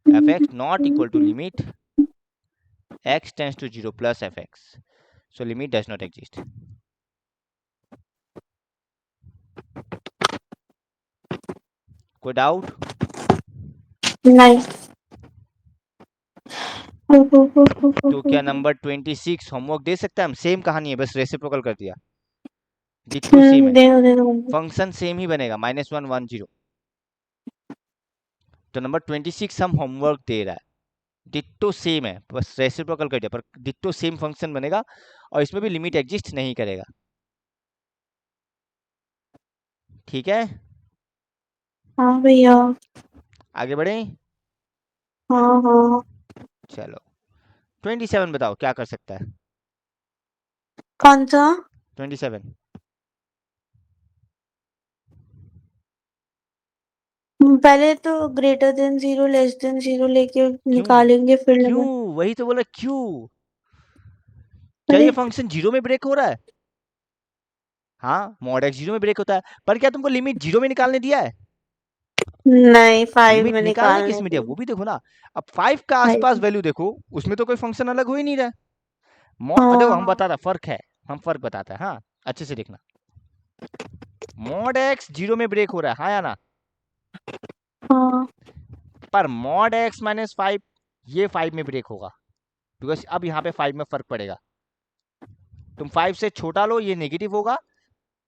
A: F x not equal to limit x tends to 0 plus f x, so limit does not exist. कोई डाउट,
B: नहीं।
A: तो क्या नंबर 26 होमवर्क दे सकता है हम, सेम कहानी है बस रेसिप्रोकल कर दिया, डिट्टो सेम है,
B: दे दो।
A: फंक्शन सेम ही बनेगा -1 1 0, तो नंबर 26 हम होमवर्क दे रहा है, डिट्टो सेम है बस रेसिप्रोकल कर दिया, पर डिट्टो सेम फंक्शन बनेगा और इसमें भी लिमिट एग्जिस्ट नहीं करेगा, ठीक है।
B: हाँ भैया।
A: आगे बढ़े,
B: हाँ हाँ।
A: चलो 27 बताओ क्या कर सकता है,
B: कौन सा?
A: 27
B: पहले तो ग्रेटर देन 0 लेस देन 0 लेके
A: क्यों,
B: निकालेंगे फिर
A: क्यों,
B: लगा।
A: वही तो बोला क्यों, क्या
B: अरे
A: ये फंक्शन जीरो में ब्रेक हो रहा है, हाँ मॉड एक्स जीरो में ब्रेक होता है, पर क्या तुमको लिमिट जीरो में निकालने दिया है,
B: नहीं, 5
A: लिमिट
B: में
A: निकालने किस
B: निकालने
A: में दिया
B: को।
A: वो भी देखो ना, अब 5 का आसपास
B: 5।
A: वैल्यू देखो, उसमें तो कोई फंक्शन अलग हो ही नहीं रहा है, देखो हम
B: हाँ
A: बताता फर्क है, हम फर्क बताते हैं, हाँ अच्छे से देखना, मॉड एक्स जीरो में ब्रेक हो रहा है, हाँ या ना,
B: हाँ।
A: पर मॉड एक्स -5 ये 5 में ब्रेक होगा, बिकॉज अब यहाँ पे 5 में फर्क पड़ेगा, तुम 5 से छोटा लो ये नेगेटिव होगा,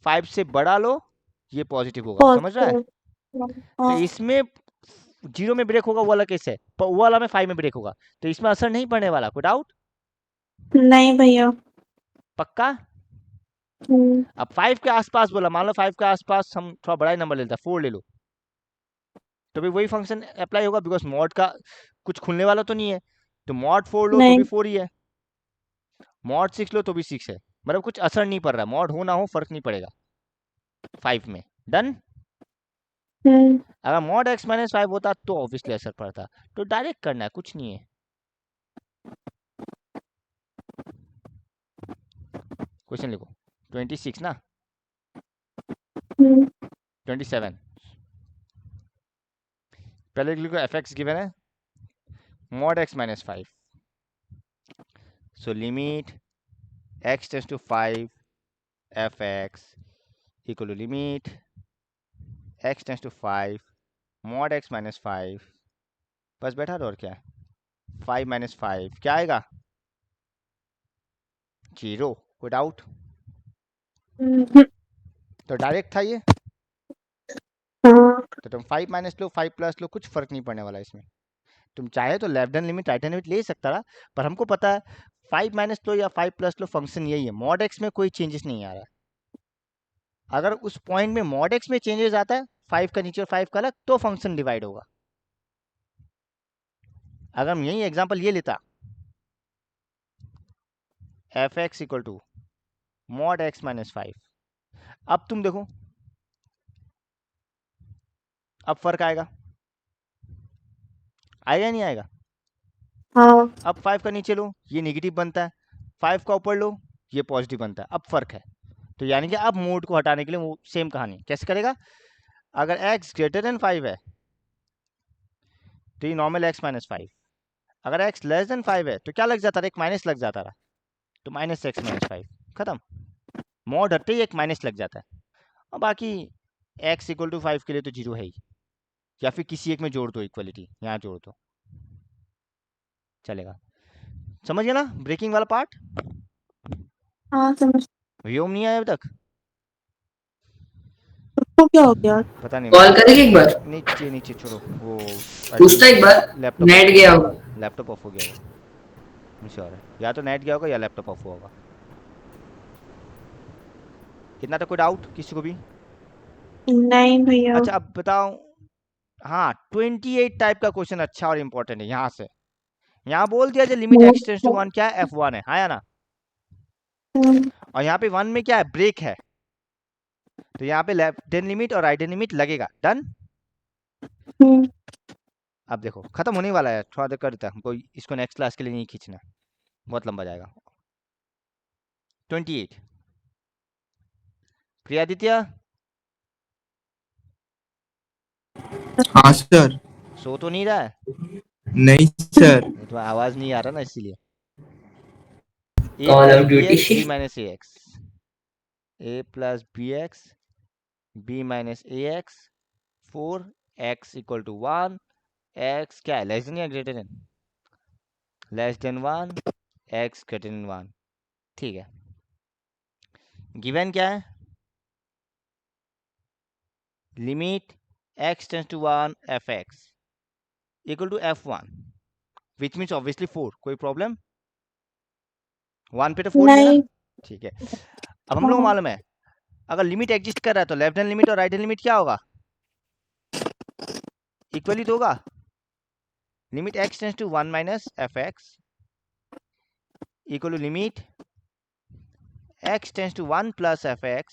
A: 5 से बड़ा लो ये पॉजिटिव होगा, समझ रहा है,
B: पॉजिटिव।
A: तो
B: हाँ।
A: इसमें जीरो में ब्रेक होगा वो वाला केस है, पर वो वाला में 5 में ब्रेक होगा, तो इसमें असर नहीं पड़ने वाला, कोई डाउट,
B: नहीं भैया।
A: पक्का।
B: हम्म,
A: अब 5 के आसपास बोला, मान लो 5 के आसपास हम थोड़ा बड़ा नंबर लेते हैं 4 ले लो, तो भी वही फंक्शन अप्लाई होगा, बिकॉज मॉड का कुछ खुलने वाला तो नहीं है, तो मॉड 4 लो तो भी
B: नहीं।
A: 4 ही है, मॉड 6 लो तो भी 6 है, मतलब कुछ असर नहीं पड़ रहा, मॉड हो ना हो फर्क नहीं पड़ेगा 5 में, डन।
B: हम्म,
A: अगर मॉड एक्स -5 होता तो ऑब्वियसली असर पड़ता, तो डायरेक्ट करना है, कुछ नहीं है, क्वेश्चन लिखो 26 ना,
B: हम्म,
A: 27 पहले लिखो एफ एक्स गिवन है mod x -5, so limit x tends to 5 f x equal to limit x tends to 5 mod x -5, बस बैठा दो और क्या है, 5 - 5 क्या आएगा 0, कोई डाउट,
B: हम्म,
A: तो डायरेक्ट था ये,
B: हाँ।
A: तो तुम 5 माइनस लो 5 प्लस लो कुछ फर्क नहीं पड़ने वाला इसमें, तुम चाहे तो left hand limit right hand limit ले सकता था, पर हमको पता है 5 माइनस लो या 5 प्लस लो फंक्शन यही है, मॉड एक्स में कोई चेंजेस नहीं आ रहा है, अगर उस पॉइंट में मॉड एक्स में चेंजेस आता है 5 का नीचे और 5 का अलग तो फंक्शन डिवाइड होगा, अगर हम यही एग्जांपल ये लेता f x equal to mod x -5, अब तुम देखो अब फर्क आएगा, आएगा नहीं आएगा,
B: हाँ।
A: अब 5 का नीचे लो ये नेगेटिव बनता है, 5 का ऊपर लो ये पॉजिटिव बनता है, अब फर्क है, तो यानी कि अब मोड को हटाने के लिए वो सेम कहानी कैसे करेगा, अगर x ग्रेटर देन 5 है तो ये नॉर्मल x -5, अगर x लेस देन 5 है तो क्या लग जाता रहा, एक माइनस लग जाता रहा, तो -x -5 खत्म, मॉड हटते ही एक माइनस लग जाता है, और बाकी x इक्वल टू 5 के लिए तो जीरो है ही, या फिर किसी एक में जोड़ दो इक्वलिटी, यहाँ जोड़ दो चलेगा, समझ गया ना ब्रेकिंग वाला पार्ट,
B: हाँ समझ।
A: व्योम नहीं आया अभी तक?
B: तो क्या हो गया?
A: पता नहीं,
C: कॉल करेगी एक बार,
A: नीचे नीचे छोड़ो वो।
C: पूछता एक बार,
A: लैपटॉप
C: नेट
A: ऑफ
C: गया
A: हो
C: होगा।
A: गया, लैपटॉप ऑफ हो गया होगा, मुझे और है, या तो नेट गया होगा या लैपटॉप ऑफ हुआ होगा। इतना तो कोई डाउट किसी को भी?
B: नहीं भैया।
A: अच्छा अब बताओ। हाँ 28 टाइप का क्वेश्चन अच्छा और इंपॉर्टेंट है यहाँ से। यहाँ बोल दिया जो limit x tends to one क्या है, F1 है, हाँ या ना? और यहाँ पे वन में क्या है, ब्रेक है, तो यहाँ पे लेफ्ट हैंड लिमिट और राइट हैंड लिमिट लगेगा। डन। अब देखो खत्म होने वाला है, थोड़ा देर कर देता है, हमको इसको नेक्स्ट क्लास के लिए नहीं खींचना, बहुत लंबा जाएगा। 28। प्रियादित्य
D: हाँ सर।
A: सो तो नहीं रहा है?
D: नहीं सर।
A: ये तो आवाज नहीं आ रहा ना, इसीलिए। a
C: call
A: plus
C: of
A: b
C: duty.
A: X b minus a x, a plus b x b minus a x, 4x equal to 1, x क्या है, लेस देन या greater than? Less than 1, x greater than 1। ठीक है, given क्या है, limit x tends to 1 fx equal to f1, which means obviously 4। कोई problem? 1 पे तो 4 ही है ना?
B: नहीं।
A: ठीक है, अब हम लोग को मालूम है अगर लिमिट एग्जिस्ट कर रहा है तो लेफ्ट हैंड लिमिट और राइट हैंड लिमिट क्या होगा, इक्वली तो होगा। Limit x tends to 1 minus fx equal to limit x tends to 1 plus fx,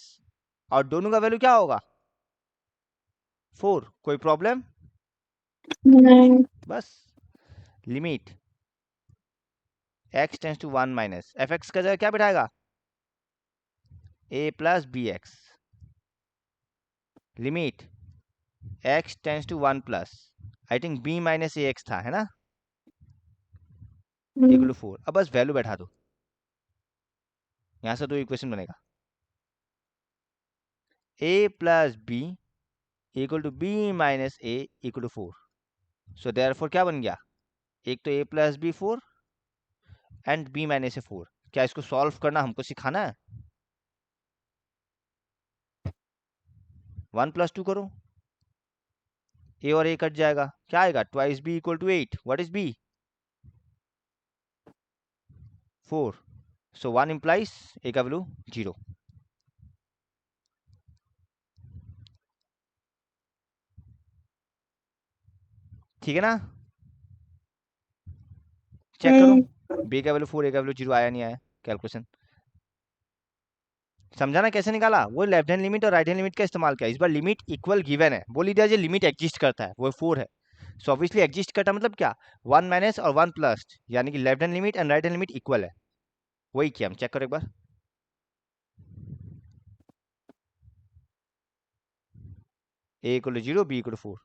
A: और दोनों का वैल्यू क्या होगा, 4। कोई प्रॉब्लम?
B: नहीं।
A: बस limit x tends to 1 minus fx का जगह क्या बिठाएगा, a plus b x, limit x tends to 1 plus, I think b minus a x था, है ना, इक्वल टू 4। अब बस वैल्यू बैठा दो, यहां से तो इक्वेशन बनेगा, a plus b equal to b minus a equal to 4। So therefore क्या बन गया, एक तो a plus b 4 and b minus a 4। क्या इसको सॉल्व करना हमको सिखाना है? 1 प्लस 2 करो, a और a कट जाएगा, क्या आएगा, twice b equal to 8। What is b, 4। So 1 implies a का वैल्यू 0। ठीक है ना, चेक करो, b का वैल्यू 4, a का वैल्यू 0 आया नहीं आया, कैलकुलेशन समझा ना कैसे निकाला? वो लेफ्ट हैंड लिमिट और राइट हैंड लिमिट का इस्तेमाल किया। इस बार लिमिट इक्वल गिवन है, बोल दिया लिमिट एग्जिस्ट करता है, वो 4 है। सो ऑब्वियसली एग्जिस्ट करता मतलब क्या, 1 माइनस और 1 प्लस, यानी कि left hand limit and right hand limit equal है। वही किया हम, चेक करो एक बार। a equal to 0, b equal to 4।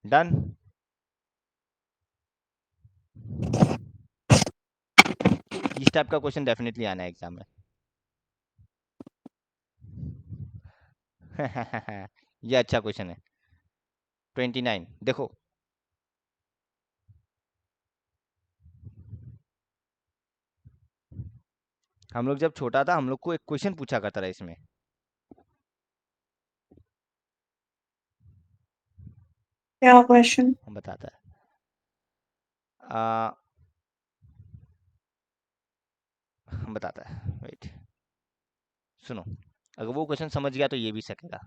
A: Done. इस टाइप का क्वेश्चन डेफिनेटली आना है एग्जाम में। ये अच्छा क्वेश्चन है। 29 देखो, हम लोग जब छोटा था हम लोग को एक क्वेश्चन पूछा करता था इसमें,
B: क्या क्वेश्चन?
A: हम बताता है, हम बताता है, वेट सुनो, अगर वो क्वेश्चन समझ गया तो ये भी सकेगा।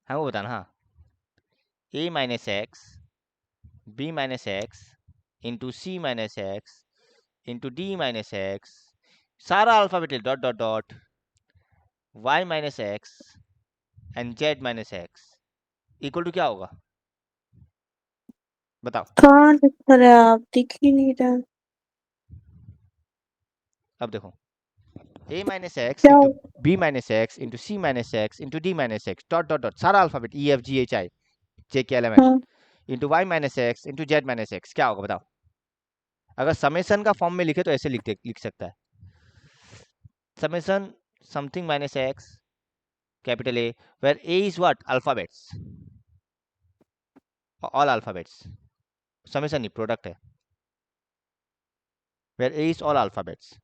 A: हाँ वो बताना, हाँ, a minus x b minus x into c minus x into d minus x, सारा alphabetic dot dot dot, y minus x and z minus x equal to क्या होगा, बताओ।
B: कहाँ लिख रहे हैं आप? दिख ही नहीं रहा।
A: अब देखो, a माइनस एक्स
B: क्या?
A: Into b minus x into c minus x into d minus x dot dot dot, सारा alphabet e f g h i j k l m n
B: हाँ।
A: Into y minus x into z minus x, क्या होगा बताओ? अगर summation का form में लिखे तो ऐसे लिख सकता है, summation something minus x capital A, where A is what? Alphabets. All alphabets. Summation नहीं, product है. Where A is all alphabets.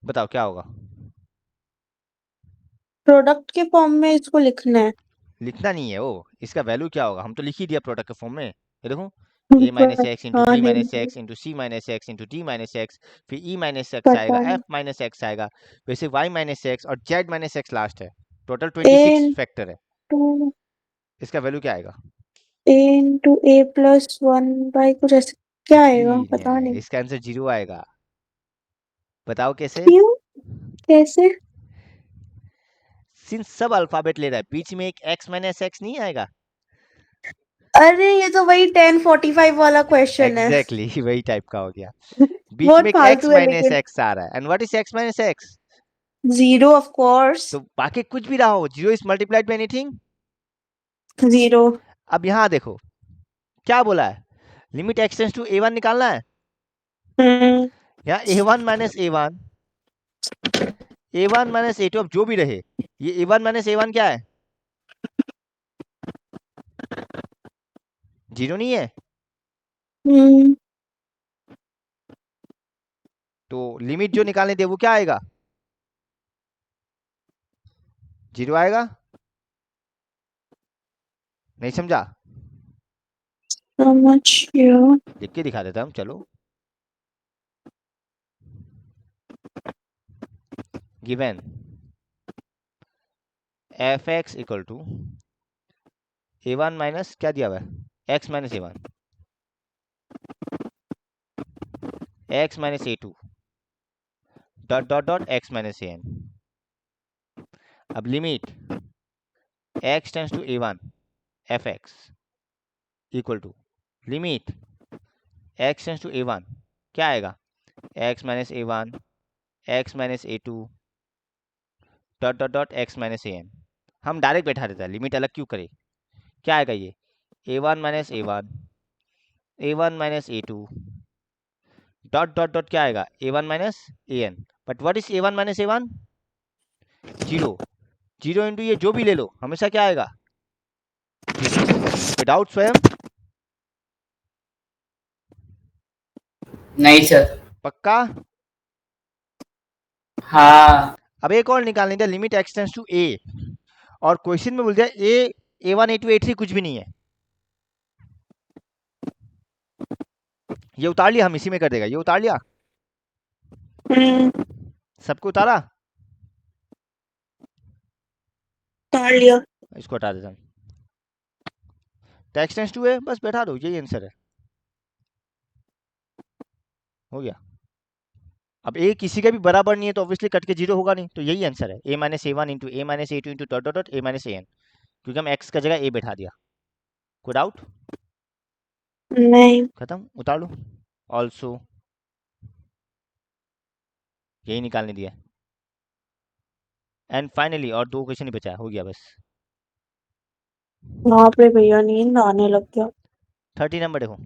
A: बताओ क्या होगा?
B: प्रोडक्ट के फॉर्म में इसको लिखना है।
A: लिखना नहीं है वो, इसका वैल्यू क्या होगा? हम तो लिख ही दिया प्रोडक्ट के फॉर्म में। ये देखो, a माइनस एक्स इंटू
B: हाँ
A: b
B: नहीं
A: minus x into c minus x into d minus x, फिर e माइनस एक्स आएगा,
B: पता नहीं।
A: f माइनस एक्स आएगा, वैसे y माइनस एक्स और z माइनस एक्स लास्ट है। टोटल
B: ए
A: 26 फैक्टर है।
B: इंटू
A: इसका वैल्यू क्या आएगा?
B: ए प्लस वन बाई कुछ ऐसे क्या
A: कुछ भी
B: आएगा
A: नहीं
B: पता
A: है,
B: नहीं।
A: इसका आंसर 0 आएगा। बताओ कैसे?
B: क्यों? कैसे?
A: सिंस सब अल्फाबेट ले रहा है, बीच में एक x माइनस एक्स नहीं आएगा?
B: अरे ये तो वही 1045 वाला क्वेश्चन है।
A: एग्जैक्टली exactly, वही टाइप का हो गया। बीच में
B: बहुत
A: एक x
B: फालतू है
A: माइनस
B: लेकिन।
A: एक्स आ रहा है, and what is x minus x?
B: Zero of course.
A: तो बाकी कुछ भी रहा हो, 0 is multiplied by anything.
B: Zero.
A: अब यहाँ देखो क्या बोला है, limit x tends to a1 निकालना है।
B: हम्म।
A: यहाँ a1 minus a1, a1 minus a2, अब जो भी रहे, ये a1 माइनस a1 क्या है? 0 नहीं है?
B: हम्म।
A: तो लिमिट जो निकालने दे वो क्या आएगा? 0 आएगा। नहीं समझा?
B: समझ गया।
A: लिख के दिखा देता हूँ, चलो। Given fx equal to a1 minus क्या दिया हुआ है, x minus a1, x minus a2 dot dot dot x minus an। अब limit x tends to a1 fx equal to limit x tends to a1 क्या आएगा, x minus a1 x minus a2 dot dot dot x minus an। हम direct बैठा देता है, limit अलग क्यों करे? क्या आएगा ये, a1 minus a1 a1 minus a2 dot dot dot क्या आएगा, a1 minus an। But what is a1 minus a1? 0। 0 into ये जो भी ले लो हमेशा क्या आएगा, 0 विदाउट स्वयं।
C: नहीं सर।
A: पक्का?
C: हाँ।
A: अब एक और निकालने दिया, limit x tends to a, और क्वेश्चन में बोल दिया a1 a2 a3 कुछ भी नहीं है। ये उतार लिया, हम इसी में कर देगा, ये उतार लिया,
B: हम्म।
A: सबको उतारा।
B: उतार लिया।
A: इसको हटा देता हूँ, x टेंड्स टू a बस बैठा दो, यही आंसर है, हो गया। अब a किसी का भी बराबर नहीं है तो ऑब्वियसली कट के 0 होगा नहीं, तो यही आंसर है, a minus a1 into a minus a2 into dot dot dot a minus an, क्योंकि हम x का जगह a बैठा दिया। कोई डाउट?
B: नहीं।
A: खत्म, उतार लो। ऑल्सो यही निकालने दिया। एंड फाइनली और 2 क्वेश्चन ही बचा है, हो गया बस।
B: बाप रे भैया नींद आने लग गया।
A: 30 नंबर देखो,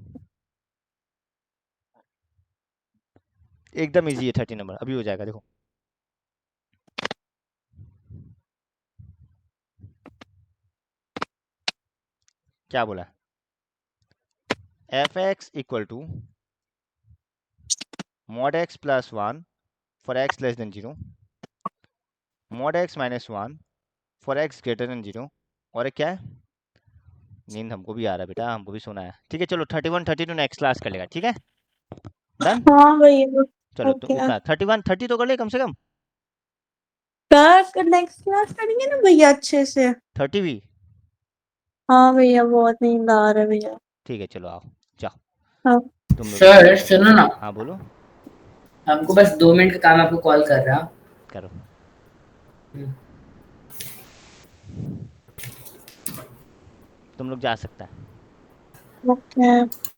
A: एकदम इजी है 30 नंबर, अभी हो जाएगा देखो। क्या बोला, f x equal to mod x plus 1 for x less than 0, mod x minus 1 for x greater than 0, और एक क्या है, नींद हमको भी आ रहा है बेटा, हमको भी सोना है। ठीक है चलो, 31 32 नेक्स्ट क्लास कर लेगा, ठीक है, डन।
B: हाँ भैया।
A: चलो तो
B: ओके।
A: इतना 31 30 तो कर ले कम से कम,
B: कर नेक्स्ट क्लास करेंगे ना भैया अच्छे से।
A: 30 भी।
B: हाँ भैया बहुत नींद आ रहा है भैया।
A: ठीक है चलो आओ, जाओ
B: हाँ।
A: तुम लोग।
C: सर सुनो ना,
A: हाँ बोलो।
C: हमको बस 2 मिनट का काम है, आपको कॉल कर रहा।
A: करो। तुम लोग जा सकता है।
B: ओके।